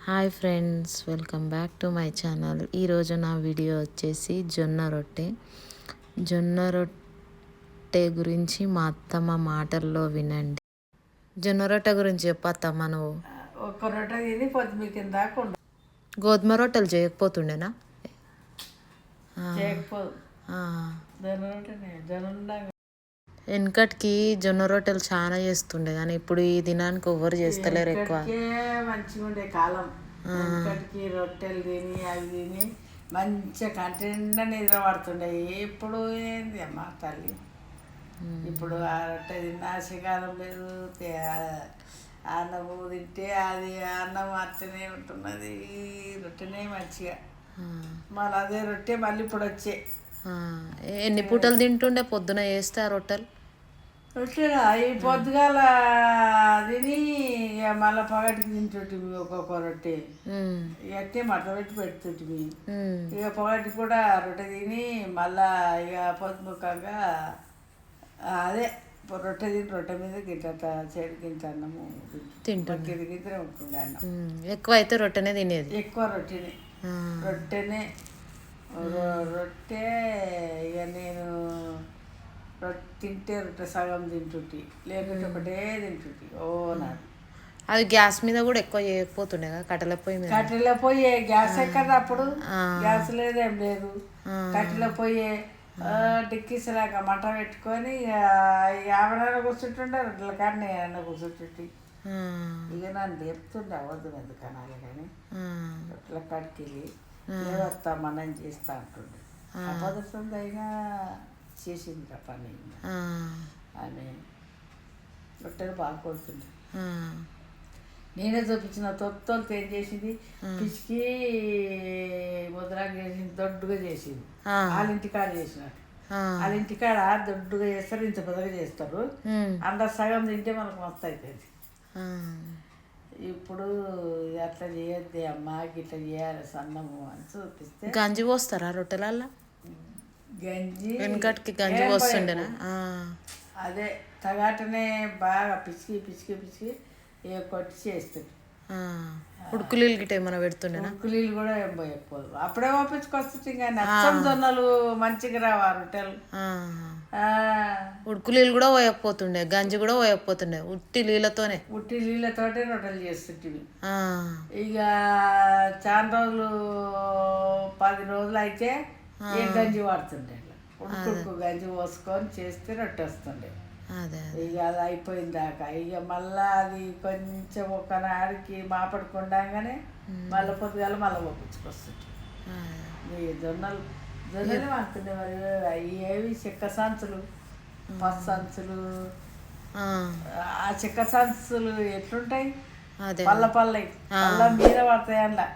Hi friends, welcome back to my channel. ఈరోజు నా video వచ్చేసి జొన్న రొట్టె గురించి మా అత్తమ్మ మాటల్లో వినండి. జొన్న రొట్టె గురించి చెప్పత్తమ్మ నువ్వు. ఒక్క రొట్టె తిని పొద్దు కింద దాకా గోధుమ రొట్టెలు చేయకపోతుండేనా? చేయకపోదు జొన్న రొట్టెనే జొన్న వెనకటికి జొన్న రొట్టెలు చాలా చేస్తుండే, కానీ ఇప్పుడు ఈ దినానికి ఎవరు చేస్తలేరు ఎక్కువ. మంచిగా ఉండే కాలం. వెనకటికి రొట్టెలు తిని అవి తిని మంచిగా కంటిన్యూ నిద్ర పడుతుండే. ఇప్పుడు ఏంది అమ్మ తల్లి, ఇప్పుడు ఆ రొట్టె తిన్నా శికారం లేదు. అన్నము తింటే అది అన్నం అట్లనే ఉంటున్నది. రొట్టెనే మంచిగా మళ్ళీ అదే రొట్టె మళ్ళీ ఇప్పుడు వచ్చే. ఎన్ని పూటలు తింటుండే పొద్దున చేస్తే ఆ రొట్టెలు? రొట్టెలా ఈ పొద్దుగాల తిని ఇక మళ్ళీ పగటికి తింటుంటివి ఒక్కొక్క రొట్టె. అట్టే మట్ట పెట్టి పెడుతుంటివి. ఇక పగటికి కూడా రొట్టె తిని మళ్ళా ఇక పొద్దుముఖంగా అదే రొట్టె తిని రొట్టె మీద గింట చెడు గింట అన్నము తింటుండే. గింతనే ఉంటుండే అన్నం. ఎక్కువ అయితే రొట్టెనే తినేది. ఎక్కువ రొట్టెనే రొట్టె ఇక నేను తింటే రొట్టె సగం తింటుంటి, లేకుంటే ఒకటే తింటుంటి. నాకు అది గ్యాస్ మీద కూడా ఎక్కువ చేయకపోతుండే కదా, కట్టెల పొయ్యి మీద. కట్టెల పొయ్యి గ్యాస్ ఎక్కడ అప్పుడు? గ్యాస్ లేదేం లేదు. కట్టెల పొయ్యి డిక్కిసలాక మంట పెట్టుకొని ఆవిడైనా కూర్చుంటుండే, రొట్టెల కాడనే ఏమన్నా కూర్చుంటుంటి. ఇక నన్ను చెప్తుండే అవద్దు ఎందుకనాలి, కానీ రొట్టెల కాడికి వెళ్ళి ఏదొస్తా మనం చేస్తా అంటుండే. అబద్ధం అయినా చేసింది పని. ఆమె రొట్టెలు బాగా కొడుతుండే. నేనే చూపించిన తొత్తులతో ఏం చేసింది, పిసికి ముద్రాగా చేసింది, దొడ్డుగా చేసింది. వాళ్ళ ఇంటికాడ చేసినట్టు. వాళ్ళ ఇంటికాడ దొడ్డుగా చేస్తారు, ఇంత పెద్దగా చేస్తారు. అందరు సగం తింటే మనకు మస్తు అవుతుంది. ఇప్పుడు అట్లా చేయొద్ది అమ్మా, ఇట్లా చేయాలి సన్నము అని చూపిస్తే. గంజి పోస్తారా రొట్టెలల్లో? గంజి వెనకటికి గంజి పోస్తుండేనా? అదే తగాటనే బాగా పిసికి పిసికి పిసికి కొట్టి చేస్తుంది. ఉడుకులీలు గిట్ట ఏమైనా పెడుతుండేనా? ఉడుకులీలు కూడా ఏం పోయకపోదు. అప్పుడే పంపించుకొస్తుంది. ఇంకా నచ్చం జొన్నలు మంచిగా రావా రొట్టెలు. ఉడుకులీలు కూడా పోయకపోతుండే, గంజి కూడా పోయకపోతుండే, ఉట్టి నీళ్ళతోనే రొట్టెలు చేస్తుంటివి. ఇక చాలా రోజులు 10 రోజులు అయితే ఏ గంజి వాడుతుండే. ఉడుకు గంజి పోసుకొని చేస్తే రొట్టె వస్తుండే. ఇక అది అయిపోయిన దాకా ఇక మళ్ళా అది కొంచెం ఒకనాడికి మాపడుకుండాగానే మళ్ళీ పొద్దుగాల మళ్ళీ పంపించుకొస్తుంది. ఈ జొన్నలు అంటుండే. మరి ఏవి చెక్క సంచులు, పసు సంచులు, ఆ చెక్క సంచులు ఎట్లుంటాయి? పళ్ళ మీద పడతాయి. అందులో